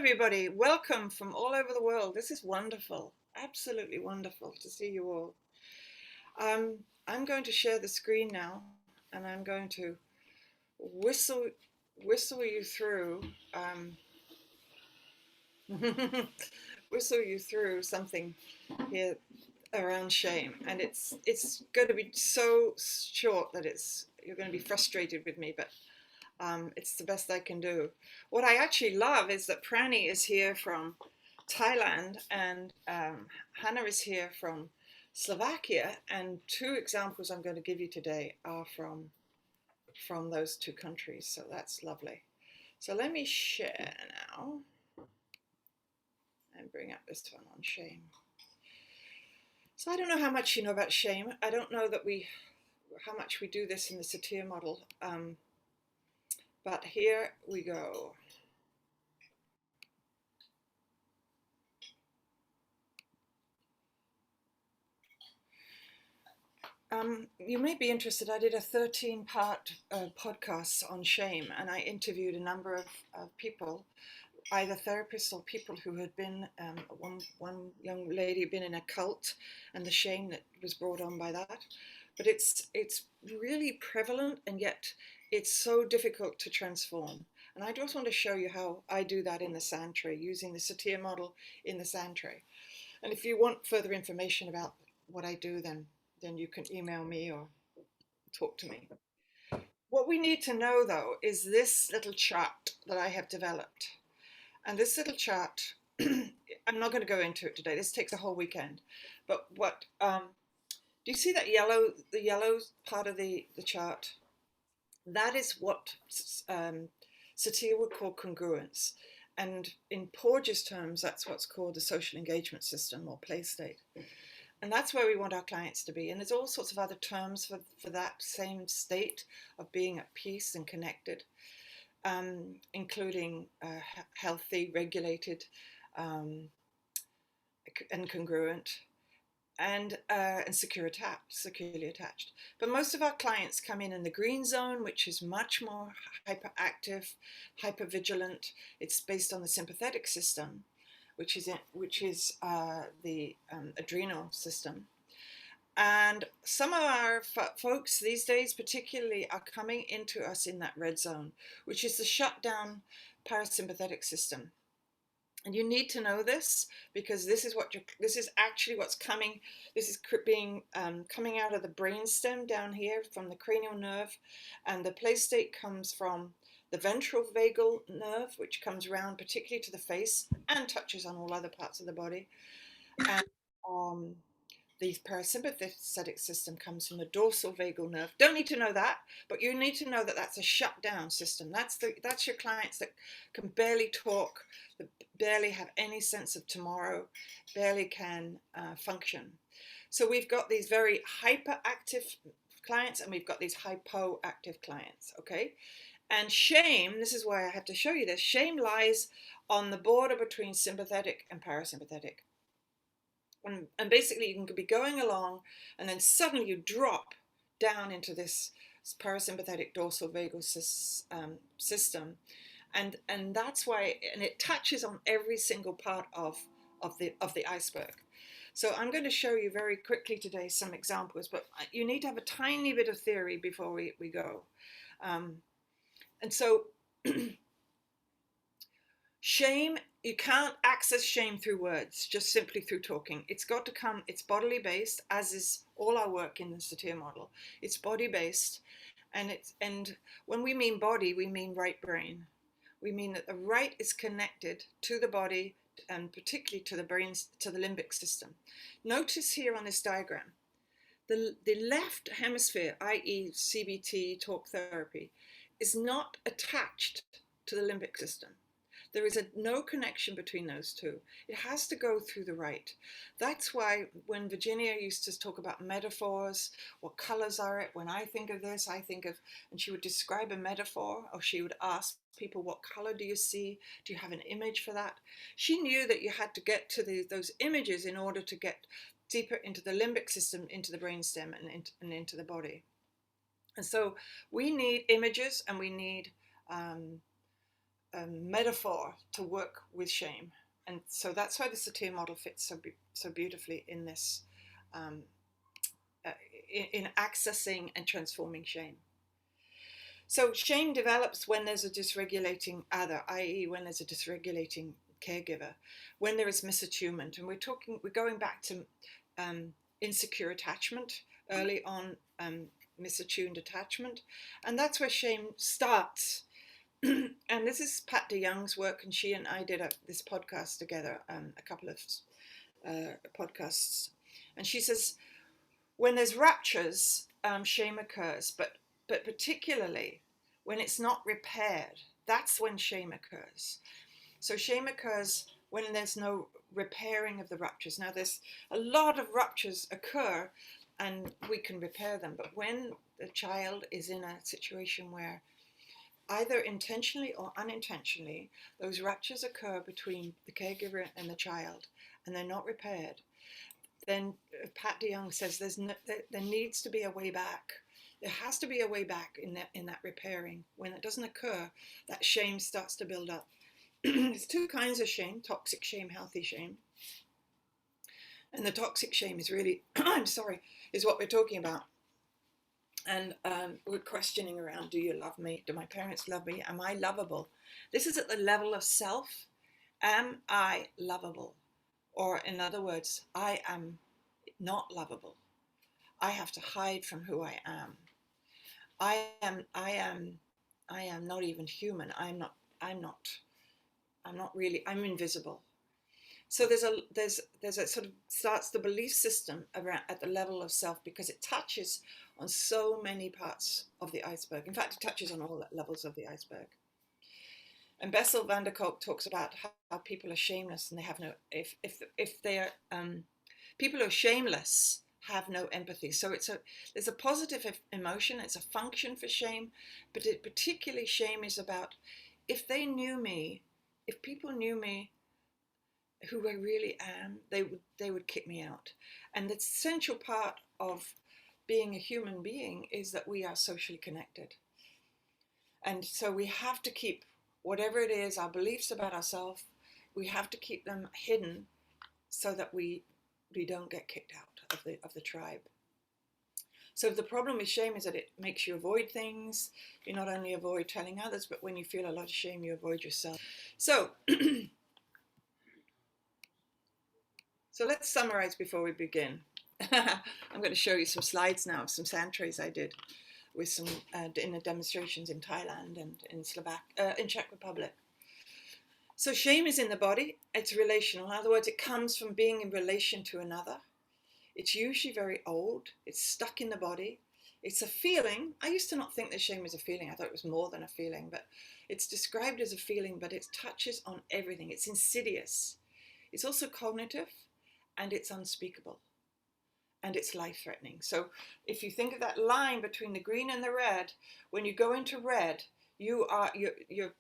everybody. Welcome from all over the world. This is wonderful. Absolutely wonderful to see you all. I'm going to share the screen now, and I'm going to whistle you through whistle you through something here around shame, and it's going to be so short that you're going to be frustrated with me, but it's the best I can do. What I actually love is that Prani is here from Thailand, and Hannah is here from Slovakia, and two examples I'm going to give you today are from those two countries, so that's lovely. So let me share now and bring up this one on shame. So I don't know how much you know about shame. I don't know how much we do this in the Satir model, but here we go. You may be interested. I did a 13-part podcast on shame, and I interviewed a number of people, either therapists or people who had been, one young lady had been in a cult, and the shame that was brought on by that. But it's really prevalent, and yet it's so difficult to transform. And I just want to show you how I do that in the sand tray, using the Satir model in the sand tray. And if you want further information about what I do, then you can email me or talk to me. What we need to know, though, is this little chart that I have developed. And this little chart, I'm not going to go into it today. This takes a whole weekend. But do you see that the yellow part of the chart? That is what Satir would call congruence. And in Porges terms, that's what's called the social engagement system or play state. And that's where we want our clients to be. And there's all sorts of other terms for that same state of being at peace and connected, including healthy, regulated, and congruent, and securely attached. But most of our clients come in the green zone, which is much more hyperactive, hypervigilant. It's based on the sympathetic system, which is the adrenal system. And some of our folks these days particularly are coming into us in that red zone, which is the shut down parasympathetic system. And you need to know this, because this is actually what's coming. This is coming out of the brainstem down here from the cranial nerve, and the play state comes from the ventral vagal nerve, which comes around particularly to the face and touches on all other parts of the body. And the parasympathetic system comes from the dorsal vagal nerve. Don't need to know that, but you need to know that that's a shutdown system. That's your clients that can barely talk, that barely have any sense of tomorrow, barely can function. So we've got these very hyperactive clients, and we've got these hypoactive clients, okay? And shame, this is why I have to show you this, shame lies on the border between sympathetic and parasympathetic. And basically you can be going along, and then suddenly you drop down into this parasympathetic dorsal vagal system. And that's why, and it touches on every single part of the iceberg. So I'm going to show you very quickly today some examples, but you need to have a tiny bit of theory before we go. And so shame, you can't access shame through words, just simply through talking. It's got to come, it's bodily based, as is all our work in the Satir model. It's body based, and when we mean body, we mean right brain. We mean that the right is connected to the body, and particularly to the brain, to the limbic system. Notice here on this diagram, the left hemisphere, i.e. CBT, talk therapy, is not attached to the limbic system. There is no connection between those two. It has to go through the right. That's why when Virginia used to talk about metaphors, what colors are it? When I think of this, I think of, and she would describe a metaphor, or she would ask people, what color do you see? Do you have an image for that? She knew that you had to get to those images in order to get deeper into the limbic system, into the brainstem, and into the body. And so we need images, and we need metaphor to work with shame. And so that's why the Satir model fits so beautifully in this, um, in accessing and transforming shame. So shame develops when there's a dysregulating other, i.e., when there's a dysregulating caregiver, when there is misattunement, and we're going back to insecure attachment early on, misattuned attachment, and that's where shame starts. And this is Pat DeYoung's work, and she and I did this podcast together, a couple of podcasts, and she says when there's ruptures, shame occurs, but particularly when it's not repaired, that's when shame occurs. So shame occurs when there's no repairing of the ruptures. Now, there's a lot of ruptures occur and we can repair them, but when the child is in a situation where either intentionally or unintentionally those ruptures occur between the caregiver and the child and they're not repaired, then Pat DeYoung says there needs to be a way back. There has to be a way back in that repairing. When it doesn't occur, that shame starts to build up. There's two kinds of shame: toxic shame, healthy shame. And the toxic shame is really, is what we're talking about. And we're questioning around: do you love me? Do my parents love me? Am I lovable? This is at the level of self. Am I lovable? Or in other words, I am not lovable. I have to hide from who I am. I am not even human. I'm invisible. So there's a sort of starts the belief system around at the level of self, because it touches on so many parts of the iceberg. In fact, it touches on all levels of the iceberg. And Bessel van der Kolk talks about how people are shameless and they have no, if they are, people who are shameless have no empathy. So there's a positive emotion, it's a function for shame, but particularly shame is about, if they knew me, if people knew me, who I really am, they would kick me out. And the essential part of being a human being is that we are socially connected. And so we have to keep whatever it is, our beliefs about ourselves, we have to keep them hidden so that we don't get kicked out of the tribe. So the problem with shame is that it makes you avoid things. You not only avoid telling others, but when you feel a lot of shame, you avoid yourself. So, so let's summarize before we begin. I'm going to show you some slides now of some sand trays I did with some in the demonstrations in Thailand and in Czech Republic. So shame is in the body. It's relational. In other words, it comes from being in relation to another. It's usually very old. It's stuck in the body. It's a feeling. I used to not think that shame was a feeling. I thought it was more than a feeling, but it's described as a feeling, but it touches on everything. It's insidious. It's also cognitive, and it's unspeakable. And it's life-threatening. So if you think of that line between the green and the red, when you go into red, your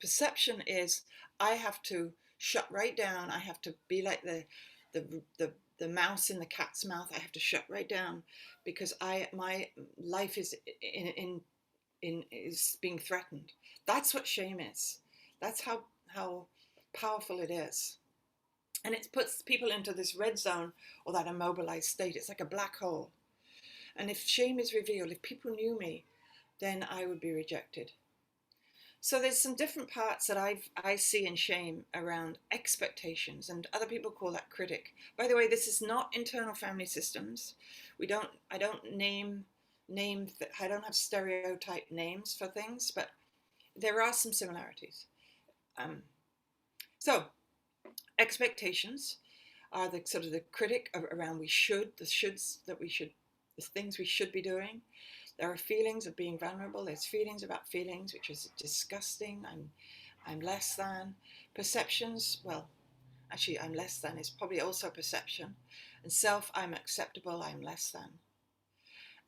perception is, I have to shut right down. I have to be like the mouse in the cat's mouth. I have to shut right down because my life is is being threatened. That's what shame is. That's how powerful it is. And it puts people into this red zone or that immobilized state. It's like a black hole. And if shame is revealed, if people knew me, then I would be rejected. So there's some different parts that I see in shame around expectations, and other people call that critic. By the way, this is not internal family systems. I don't have stereotype names for things, but there are some similarities. So expectations are the sort of the critic around the things we should be doing. There are feelings of being vulnerable. There's feelings about feelings, which is disgusting. I'm less than. Perceptions, well, actually I'm less than is probably also a perception. And self, I'm acceptable, I'm less than.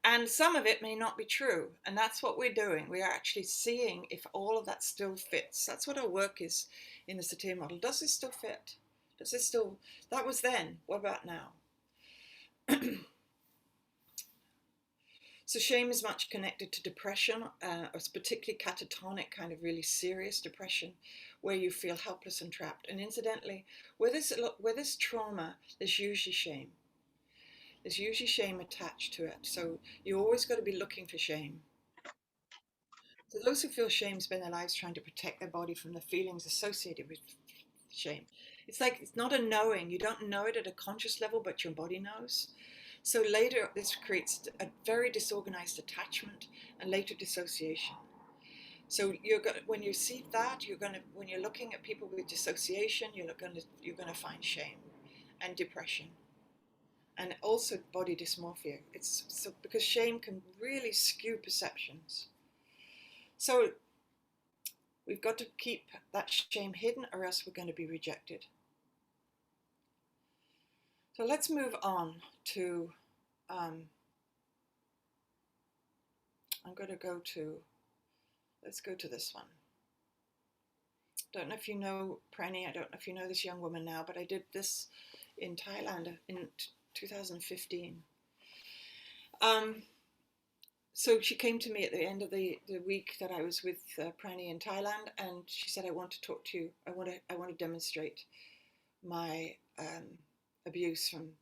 And some of it may not be true. And that's what we're doing. We are actually seeing if all of that still fits. That's what our work is in the Satir model. Does this still fit? Does this still, that was then, what about now? So shame is much connected to depression, or particularly catatonic, kind of really serious depression, where you feel helpless and trapped. And incidentally, where there's trauma, there's usually shame. There's usually shame attached to it. So you always got to be looking for shame. So those who feel shame spend their lives trying to protect their body from the feelings associated with shame. It's like it's not a knowing. You don't know it at a conscious level, but your body knows. So later, this creates a very disorganized attachment and later dissociation. So when you see that, when you're looking at people with dissociation, you're gonna find shame and depression, and also body dysmorphia. It's so because shame can really skew perceptions. So we've got to keep that shame hidden, or else we're going to be rejected. So let's move on to. I'm going to go to. Let's go to this one. Don't know if you know Pranny. I don't know if you know this young woman now, but I did this in Thailand in 2015. So she came to me at the end of the week that I was with Pranny in Thailand, and she said, "I want to talk to you. I want to demonstrate my abuse from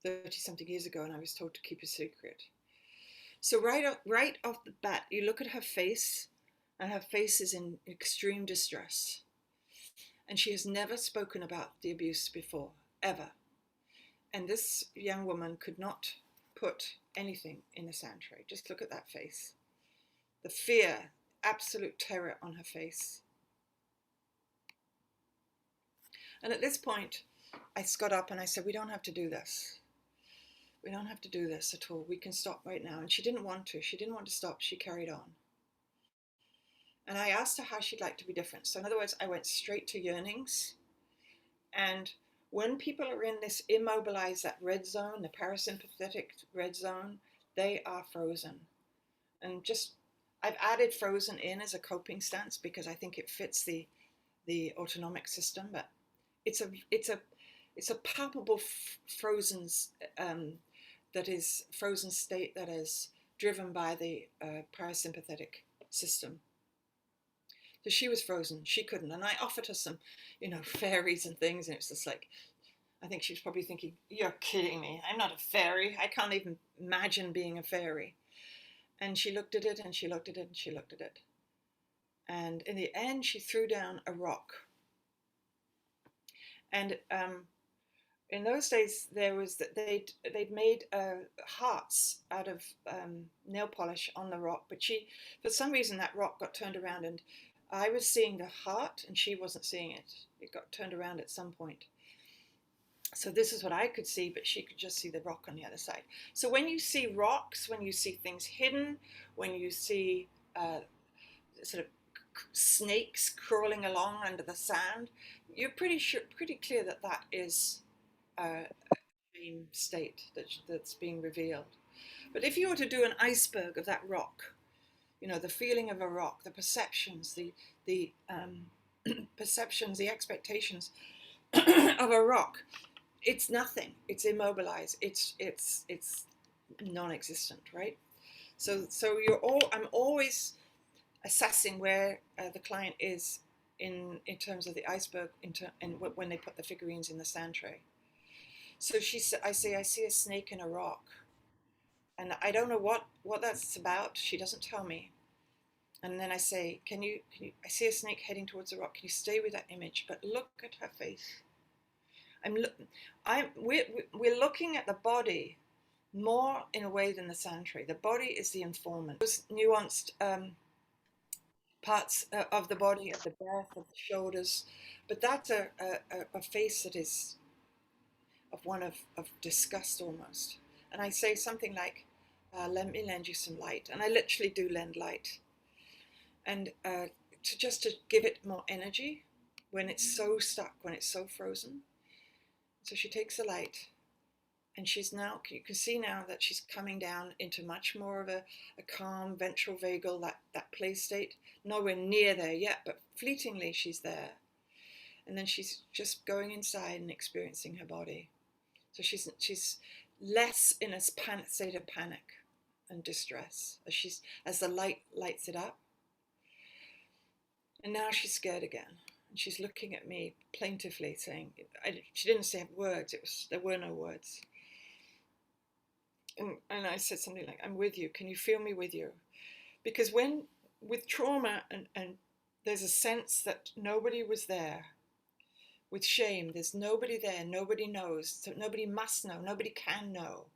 30-something years ago, and I was told to keep a secret." So right off the bat, you look at her face, and her face is in extreme distress. And she has never spoken about the abuse before, ever. And this young woman could not put anything in a sand tray. Just look at that face. The fear, absolute terror on her face. And at this point, I got up and I said, "We don't have to do this. We don't have to do this at all. We can stop right now." And she didn't want to. She didn't want to stop. She carried on. And I asked her how she'd like to be different. So in other words, I went straight to yearnings. And when people are in this immobilized, that red zone, the parasympathetic red zone, they are frozen. And I've added frozen in as a coping stance because I think it fits the autonomic system. But it's a palpable frozen frozen state that is driven by the parasympathetic system. So she was frozen. She couldn't. And I offered her some, fairies and things. And it was just like, I think she was probably thinking, "You're kidding me. I'm not a fairy. I can't even imagine being a fairy." And she looked at it and she looked at it and she looked at it. And in the end, she threw down a rock. And in those days, they'd made hearts out of nail polish on the rock. But for some reason, that rock got turned around, and I was seeing the heart and she wasn't seeing it. It got turned around at some point. So this is what I could see, but she could just see the rock on the other side. So when you see rocks, when you see things hidden, when you see sort of snakes crawling along under the sand, you're pretty clear that is a dream state that's being revealed. But if you were to do an iceberg of that rock, the feeling of a rock, the perceptions, the perceptions, the expectations of a rock, it's nothing. It's immobilized. It's non-existent, right? So I'm always assessing where the client is in terms of the iceberg, and when they put the figurines in the sand tray. So I say, "I see a snake in a rock," and I don't know what that's about. She doesn't tell me. And then I say, can you, I see a snake heading towards the rock. Can you stay with that image? But look at her face. We're looking at the body more in a way than the sand tray. The body is the informant. Those nuanced parts of the body, of the breath, of the shoulders. But that's a face that is of one of disgust almost. And I say something like, "Let me lend you some light." And I literally do lend light. And to give it more energy when it's so stuck, when it's so frozen. So she takes the light, and you can see now that she's coming down into much more of a calm ventral vagal, that play state. Nowhere near there yet, but fleetingly she's there. And then she's just going inside and experiencing her body. So she's less in a state of panic. and distress as the light lights it up. And now she's scared again. And she's looking at me plaintively, saying, she didn't say words, there were no words. And I said something like, I'm with you. Can you feel me with you? Because with trauma and there's a sense that nobody was there. With shame, there's nobody there, nobody knows, so nobody must know, nobody can know.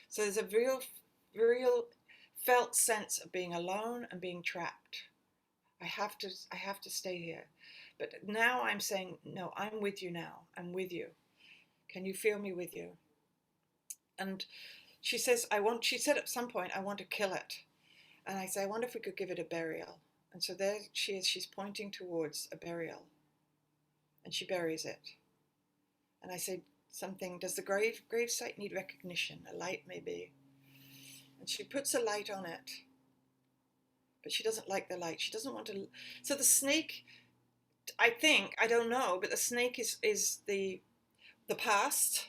So there's a real felt sense of being alone and being trapped. I have to stay here. But now I'm saying, no, I'm with you now. I'm with you. Can you feel me with you? And she says, she said at some point, I want to kill it. And I say, I wonder if we could give it a burial. And so there she is, she's pointing towards a burial. And she buries it. And I say something, does the grave site need recognition? A light maybe. And she puts a light on it. But she doesn't like the light. She doesn't want to. So the snake, I think, I don't know, but the snake is the past.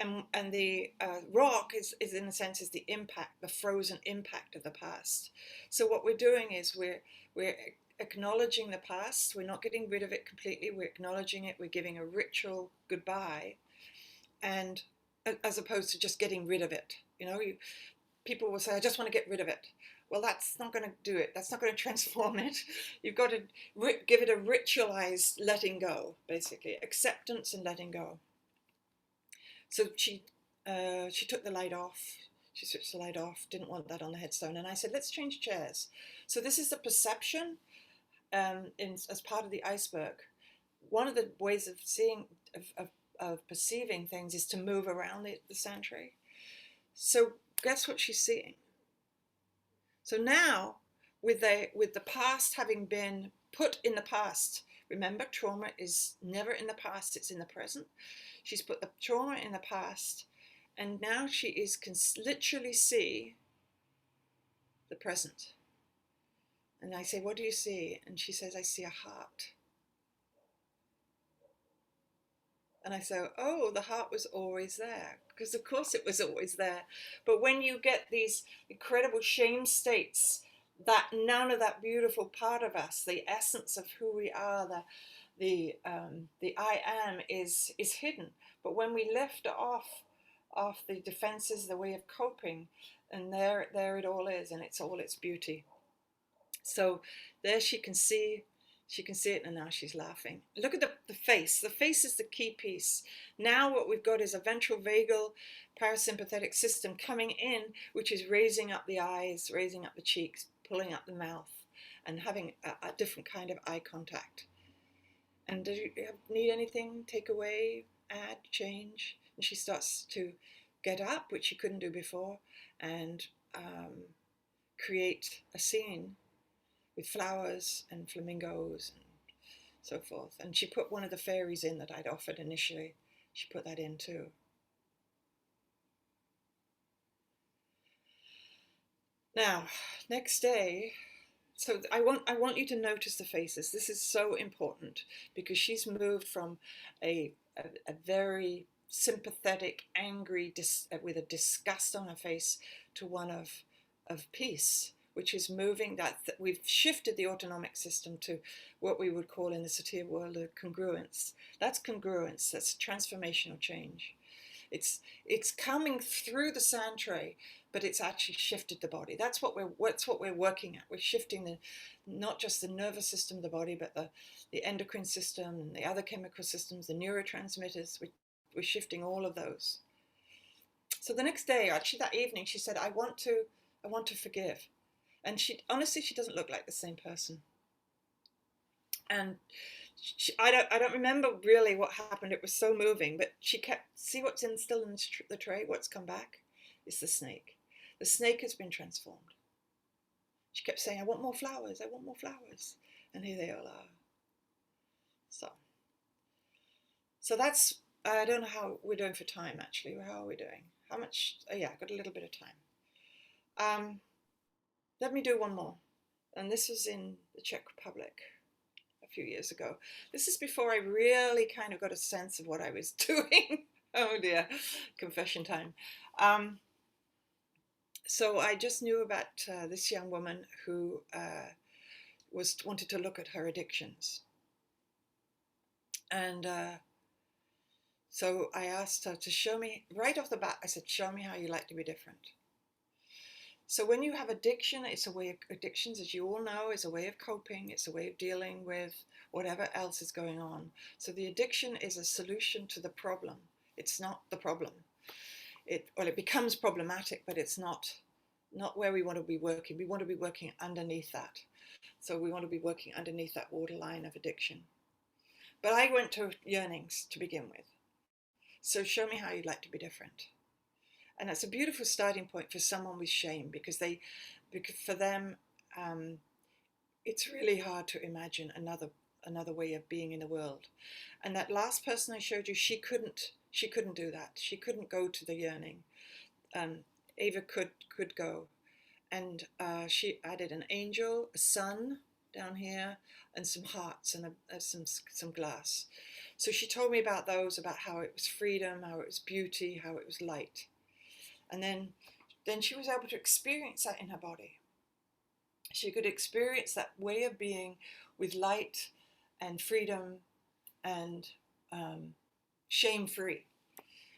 And the rock is in a sense is the impact, the frozen impact of the past. So what we're doing is we're acknowledging the past. We're not getting rid of it completely. We're acknowledging it. We're giving a ritual goodbye, and as opposed to just getting rid of it. People will say, I just want to get rid of it. Well, that's not going to do it. That's not going to transform it. You've got to give it a ritualized letting go, basically acceptance and letting go. So she took the light off. She switched the light off. Didn't want that on the headstone. And I said, let's change chairs. So this is the perception. As part of the iceberg, one of the ways of seeing, of perceiving things is to move around the sand tray. So guess what she's seeing? So now, with the past having been put in the past, remember, trauma is never in the past; it's in the present. She's put the trauma in the past, and now she can literally see the present. And I say, what do you see? And she says, I see a heart. And I say, oh, the heart was always there. Because of course it was always there. But when you get these incredible shame states, that none of that beautiful part of us, the essence of who we are, the I am is hidden. But when we lift off the defenses, the way of coping, and there it all is, and it's all its beauty. So there she can see it, and now she's laughing. Look at the face. The face is the key piece. Now what we've got is a ventral vagal parasympathetic system coming in, which is raising up the eyes, raising up the cheeks, pulling up the mouth, and having a different kind of eye contact. And do you need anything? Take away, add, change? And she starts to get up, which she couldn't do before, and create a scene with flowers and flamingos and so forth. And she put one of the fairies in that I'd offered initially. She put that in too. Now, next day, so I want you to notice the faces. This is so important because she's moved from a very sympathetic, angry, with a disgust on her face to one of peace, which is moving that we've shifted the autonomic system to what we would call in the Satir world a congruence. That's congruence. That's transformational change. It's coming through the sand tray, but it's actually shifted the body. That's what we're working at. We're shifting not just the nervous system of the body, but the endocrine system and the other chemical systems, the neurotransmitters. We're shifting all of those. So the next day, actually that evening, she said, I want to forgive. And she doesn't look like the same person. And I don't remember really what happened. It was so moving, but she kept, see what's still in the tray, what's come back? It's the snake. The snake has been transformed. She kept saying, I want more flowers, I want more flowers. And here they all are. So that's, I don't know how we're doing for time actually. How are we doing? How much? Oh yeah, I've got a little bit of time. Let me do one more. And this was in the Czech Republic a few years ago. This is before I really kind of got a sense of what I was doing. Oh dear, confession time. So I just knew about this young woman who wanted to look at her addictions, and so I asked her to show me right off the bat. I said, "Show me how you like to be different." So when you have addiction, it's a way of addictions, as you all know, is a way of coping. It's a way of dealing with whatever else is going on. So the addiction is a solution to the problem. It's not the problem. It becomes problematic, but it's not where we want to be working. We want to be working underneath that. So we want to be working underneath that waterline of addiction. But I went to yearnings to begin with. So show me how you'd like to be different. And that's a beautiful starting point for someone with shame, because for them, it's really hard to imagine another way of being in the world. And that last person I showed you, she couldn't do that. She couldn't go to the yearning. Ava could go, and she added an angel, a sun down here, and some hearts and some glass. So she told me about those, about how it was freedom, how it was beauty, how it was light. And then she was able to experience that in her body. She could experience that way of being with light and freedom and shame-free.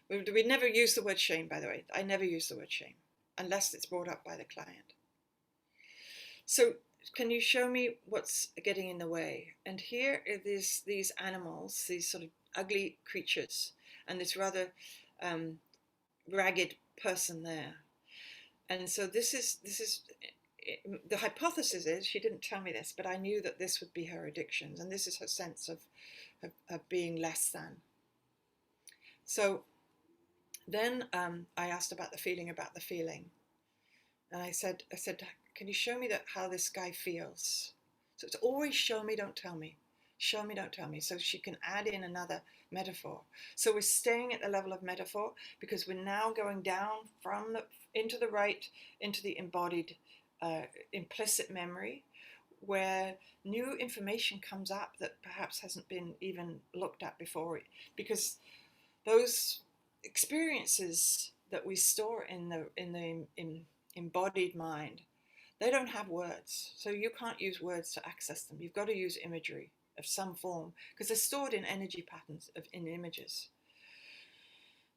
We never use the word shame, by the way. I never use the word shame unless it's brought up by the client. So can you show me what's getting in the way? And here are these animals, these sort of ugly creatures, and this rather ragged person there. And so this is the hypothesis is, she didn't tell me this, but I knew that this would be her addictions, and this is her sense of being less than. So then I asked about the feeling, and I said, can you show me how this guy feels? So it's always show me, don't tell me. Show me, don't tell me. So she can add in another metaphor. So we're staying at the level of metaphor, because we're now going down into the right, into the embodied implicit memory, where new information comes up that perhaps hasn't been even looked at before, because those experiences that we store in the embodied mind, they don't have words. So you can't use words to access them. You've got to use imagery of some form, because they're stored in energy patterns, in images.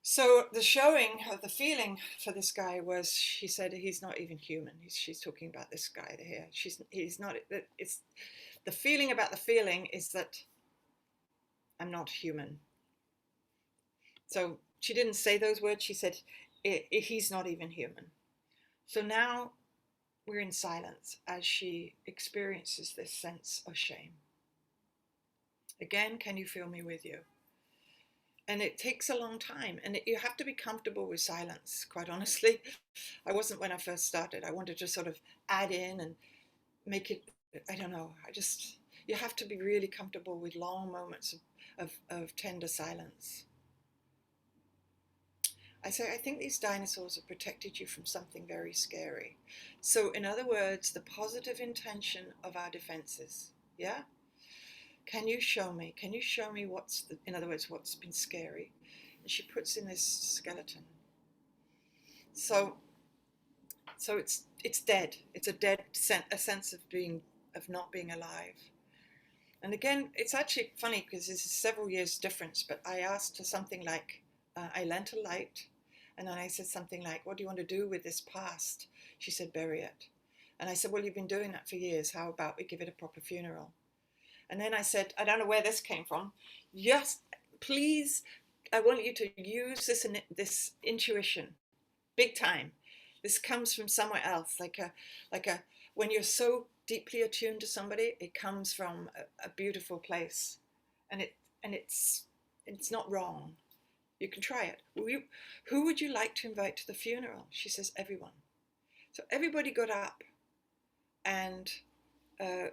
So the showing of the feeling for this guy was, she said, he's not even human. She's talking about this guy here. He's not. It's the feeling about the feeling is that I'm not human. So she didn't say those words. She said, he's not even human. So now we're in silence as she experiences this sense of shame. Again, can you feel me with you? And it takes a long time, and you have to be comfortable with silence, quite honestly. I wasn't when I first started. I wanted to sort of add in and make it, I don't know, you have to be really comfortable with long moments of tender silence. I say, I think these dinosaurs have protected you from something very scary. So in other words, the positive intention of our defenses, yeah? Can you show me in other words, what's been scary? And she puts in this skeleton. So it's dead. It's a sense of not being alive. And again, it's actually funny, because this is several years difference, but I asked her something like, I lent a light, and then I said something like, what do you want to do with this past? She said, bury it. And I said, well, you've been doing that for years. How about we give it a proper funeral? And then I said, I don't know where this came from. Yes, please, I want you to use this intuition, big time. This comes from somewhere else, like when you're so deeply attuned to somebody, it comes from a beautiful place, and it's not wrong. You can try it. Who would you like to invite to the funeral? She says, everyone. So everybody got up and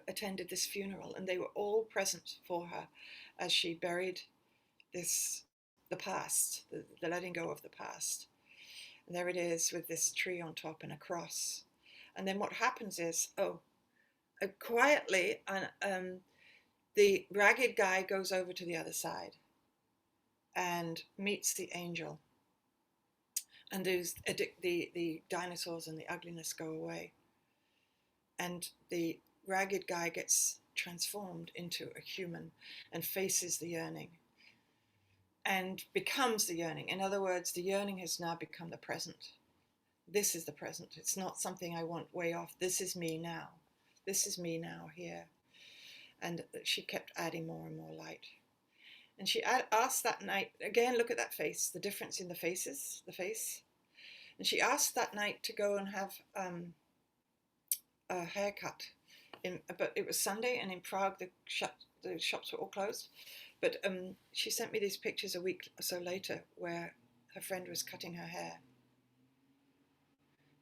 attended this funeral, and they were all present for her as she buried the past, the letting go of the past. And there it is, with this tree on top and a cross. And then what happens is, quietly, the ragged guy goes over to the other side and meets the angel. and the dinosaurs and the ugliness go away, and the ragged guy gets transformed into a human and faces the yearning and becomes the yearning. In other words, the yearning has now become the present. This is the present. It's not something I want way off. This is me now. This is me now here. And she kept adding more and more light. And she asked that night, again, look at that face, the difference in the faces, the face. And she asked that night to go and have a haircut. But it was Sunday, and in Prague the shops were all closed. But she sent me these pictures a week or so later where her friend was cutting her hair.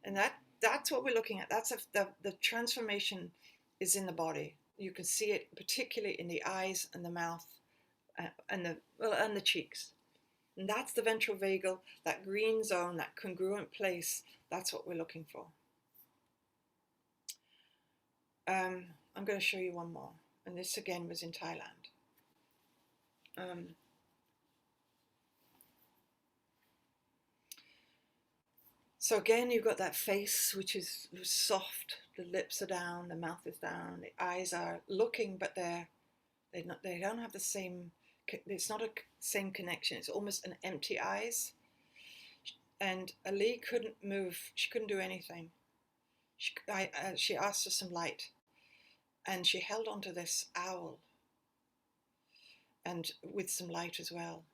And that's what we're looking at. That's the transformation is in the body. You can see it particularly in the eyes and the mouth and the cheeks. And that's the ventral vagal, that green zone, that congruent place. That's what we're looking for. I'm going to show you one more. And this again was in Thailand. So again, you've got that face, which is soft. The lips are down, the mouth is down, the eyes are looking, but they don't have the same. It's not a same connection. It's almost an empty eyes. And Ali couldn't move. She couldn't do anything. She asked for some light, and she held onto this owl, and with some light as well.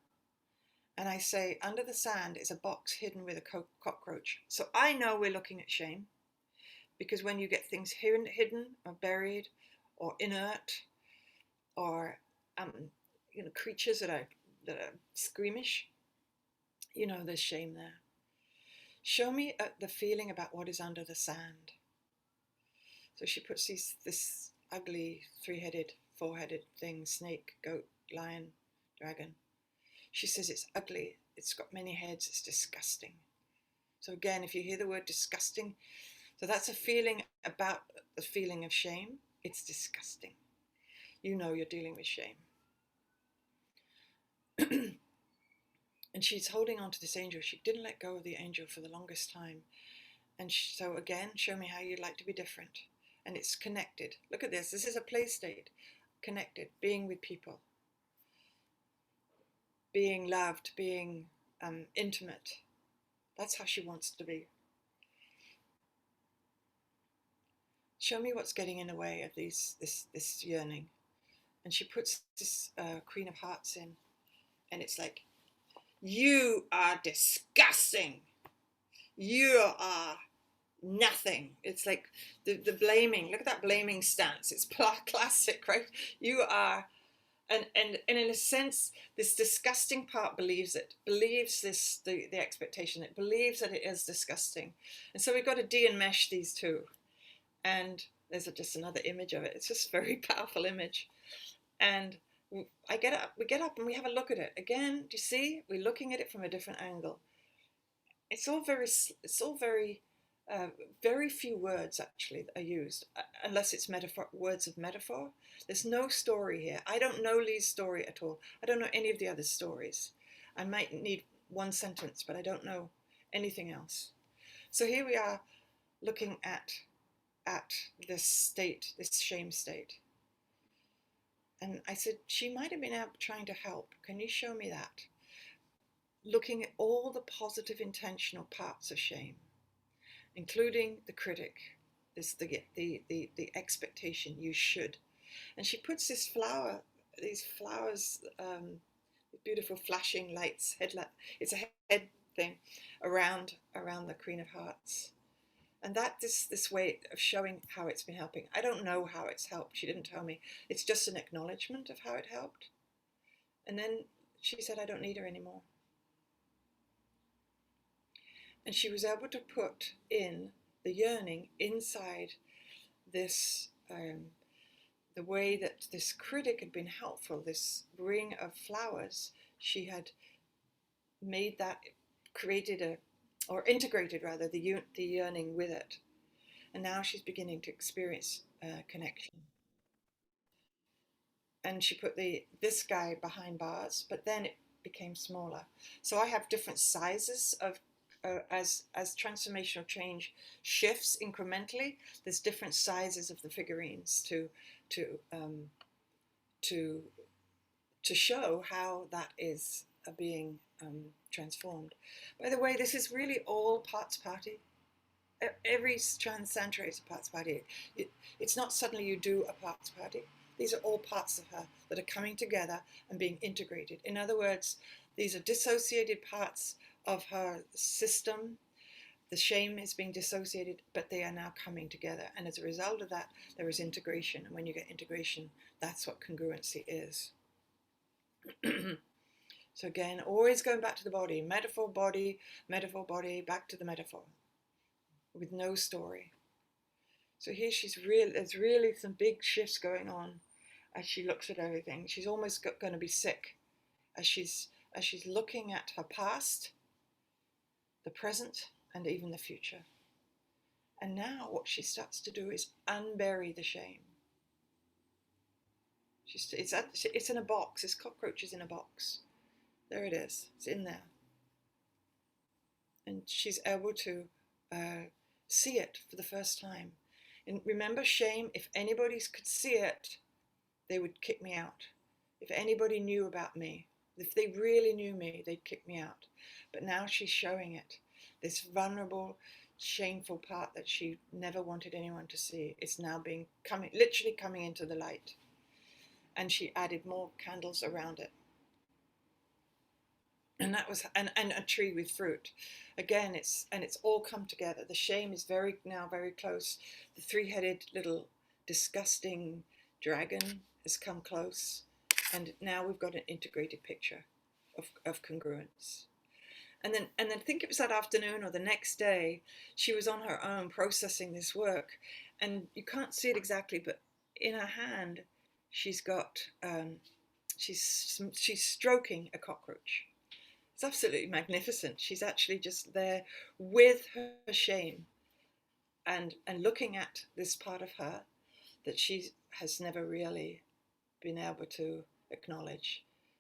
And I say, under the sand is a box hidden with a cockroach. So I know we're looking at shame, because when you get things hidden or buried or inert or creatures that are squeamish, there's shame there. Show me the feeling about what is under the sand. So she puts this ugly 3-headed, 4-headed thing: snake, goat, lion, dragon. She says it's ugly, it's got many heads, it's disgusting. So again, if you hear the word disgusting, so that's a feeling about the feeling of shame. It's disgusting. You know you're dealing with shame. And she's holding on to this angel. She didn't let go of the angel for the longest time. And so again, show me how you'd like to be different. And it's connected. Look at this. This is a play state. Connected, being with people. Being loved, being intimate. That's how she wants to be. Show me what's getting in the way of this yearning. And she puts this Queen of Hearts in. And it's like, you are disgusting. You are nothing. It's like the blaming. Look at that blaming stance. It's classic, right? You are, and in a sense, this disgusting part believes it. Believes the expectation. It believes that it is disgusting. And so we've got to de-enmesh these two. And there's just another image of it. It's just a very powerful image. And we get up and we have a look at it. Again, do you see? We're looking at it from a different angle. It's all very very few words actually are used, unless it's words of metaphor. There's no story here. I don't know Lee's story at all. I don't know any of the other stories. I might need one sentence, but I don't know anything else. So here we are looking at this state, this shame state. And I said, she might have been out trying to help. Can you show me that? Looking at all the positive intentional parts of shame, including the critic, the expectation, you should. And she puts these flowers, beautiful flashing lights, it's a head thing around the Queen of Hearts. And that this way of showing how it's been helping. I don't know how it's helped. She didn't tell me. It's just an acknowledgement of how it helped. And then she said, I don't need her anymore. And she was able to put in the yearning inside this, the way that this critic had been helpful, this ring of flowers. She had made that, integrated rather, the yearning with it. And now she's beginning to experience connection. And she put this guy behind bars, but then it became smaller. So I have different sizes of as transformational change shifts incrementally, there's different sizes of the figurines to um, to to show how that is being transformed. By the way, this is really all parts party. Every Santra is a parts party. It's not suddenly you do a parts party. These are all parts of her that are coming together and being integrated. In other words, these are dissociated parts of her system. The shame is being dissociated, but they are now coming together. And as a result of that, there is integration. And when you get integration, that's what congruency is. So again, always going back to the body, metaphor, body, back to the metaphor, with no story. So here there's really some big shifts going on as she looks at everything. She's almost going to be sick as she's looking at her past, the present, and even the future. And now what she starts to do is unbury the shame. It's in a box. This cockroach is in a box. There it is. It's in there. And she's able to see it for the first time. And remember, shame, if anybody could see it, they would kick me out. If anybody knew about me, if they really knew me, they'd kick me out. But now she's showing it. This vulnerable, shameful part that she never wanted anyone to see is now literally coming into the light. And she added more candles around it. And that was and a tree with fruit. Again, it's all come together. The shame is now very close. The three-headed little disgusting dragon has come close, and now we've got an integrated picture of congruence. And then I think it was that afternoon or the next day, she was on her own processing this work, and you can't see it exactly, but in her hand, she's got she's stroking a cockroach. It's absolutely magnificent. She's actually just there with her shame and looking at this part of her that she has never really been able to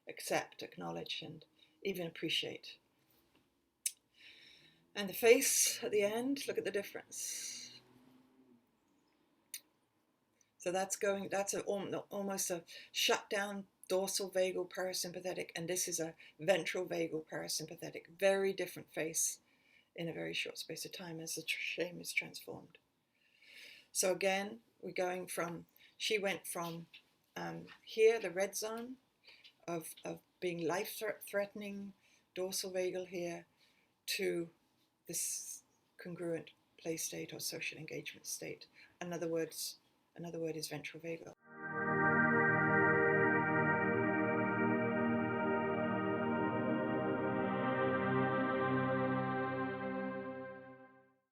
accept, acknowledge, and even appreciate. And the face at the end, look at the difference. So that's almost a shut down dorsal vagal parasympathetic, and this is a ventral vagal parasympathetic. Very different face in a very short space of time as the shame is transformed. So again, she went from here, the red zone of being life-threatening dorsal vagal here, to this congruent play state or social engagement state. Another word is ventral vagal.